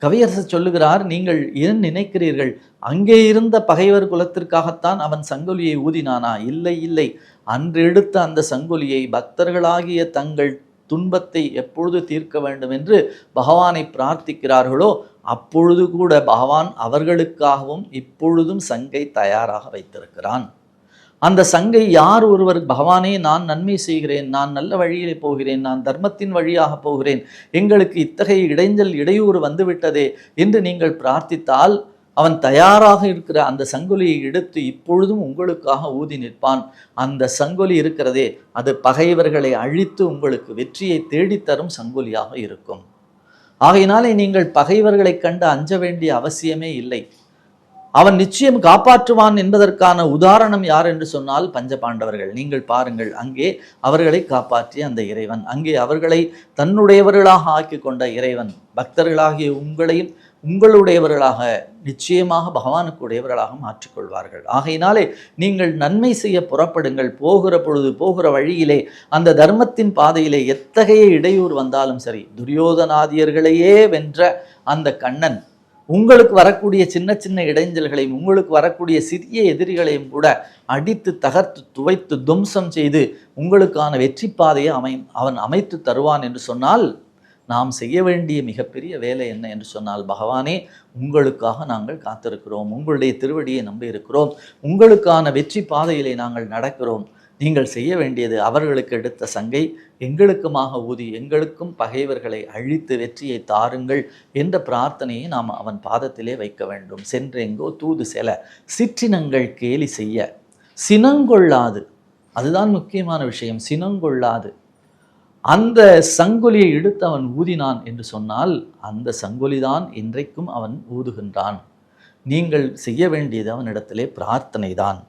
கவியரசர் சொல்லுகிறார், நீங்கள் ஏன் நினைக்கிறீர்கள் அங்கே இருந்த பகைவர் குலத்திற்காகத்தான் அவன் சங்கொலியை ஊதினானா? இல்லை இல்லை, அன்று எடுத்த அந்த சங்கொலியை பக்தர்களாகிய தங்கள் துன்பத்தை எப்பொழுது தீர்க்க வேண்டும் என்று பகவானை பிரார்த்திக்கிறார்களோ அப்பொழுது கூட பகவான் அவர்களுக்காகவும் இப்பொழுதும் சங்கை தயாராக வைத்திருக்கிறான். அந்த சங்கை யார் ஒருவர் பகவானே நான் நன்மை செய்கிறேன், நான் நல்ல வழியிலே போகிறேன், நான் தர்மத்தின் வழியாக போகிறேன், எங்களுக்கு இத்தகைய இடைஞ்சல் இடையூறு வந்துவிட்டதே என்று நீங்கள் பிரார்த்தித்தால் அவன் தயாராக இருக்கிற அந்த சங்கொலியை எடுத்து இப்பொழுதும் உங்களுக்காக ஊதி நிற்பான். அந்த சங்கொலி இருக்கிறதே அது பகைவர்களை அழித்து உங்களுக்கு வெற்றியை தேடித்தரும் சங்கொலியாக இருக்கும். ஆகையினாலே நீங்கள் பகைவர்களை கண்டு அஞ்ச வேண்டிய அவசியமே இல்லை. அவன் நிச்சயம் காப்பாற்றுவான் என்பதற்கான உதாரணம் யார் என்று சொன்னால் பஞ்சபாண்டவர்கள். நீங்கள் பாருங்கள், அங்கே அவர்களை காப்பாற்றிய அந்த இறைவன், அங்கே அவர்களை தன்னுடையவர்களாக ஆக்கி கொண்ட இறைவன் பக்தர்களாகிய உங்களையும் உங்களுடையவர்களாக நிச்சயமாக பகவானுக்கு உடையவர்களாக மாற்றிக்கொள்வார்கள். ஆகையினாலே நீங்கள் நன்மை செய்ய புறப்படுங்கள். போகிற பொழுது போகிற வழியிலே அந்த தர்மத்தின் பாதையிலே எத்தகைய இடையூறு வந்தாலும் சரி, துரியோதனாதியர்களையே வென்ற அந்த கண்ணன் உங்களுக்கு வரக்கூடிய சின்ன சின்ன இடைஞ்சல்களையும் உங்களுக்கு வரக்கூடிய சிறிய எதிரிகளையும் கூட அடித்து தகர்த்து துவைத்து துவம்சம் செய்து உங்களுக்கான வெற்றி பாதையை அவன் அமைத்து தருவான் என்று சொன்னால், நாம் செய்ய வேண்டிய மிகப்பெரிய வேலை என்ன என்று சொன்னால், பகவானே உங்களுக்காக நாங்கள் காத்திருக்கிறோம், உங்களுடைய திருவடியை நம்பி இருக்கிறோம், உங்களுக்கான வெற்றி பாதையிலே நாங்கள் நடக்கிறோம். நீங்கள் செய்ய வேண்டியது அவர்களுக்கு எடுத்த சங்கை எங்களுக்குமாக ஊதி எங்களுக்கும் பகைவர்களை அழித்து வெற்றியை தாருங்கள் என்ற பிரார்த்தனையை நாம் அவன் பாதத்திலே வைக்க வேண்டும். சென்றெங்கோ தூது செல சிற்றினங்கள் கேலி செய்ய சினங்கொள்ளாது, அதுதான் முக்கியமான விஷயம், சினங்கொள்ளாது அந்த சங்கொலியை எடுத்து அவன் ஊதினான் என்று சொன்னால் அந்த சங்கொலிதான் இன்றைக்கும் அவன் ஊதுகின்றான். நீங்கள் செய்ய வேண்டியது அவனிடத்திலே பிரார்த்தனை தான்.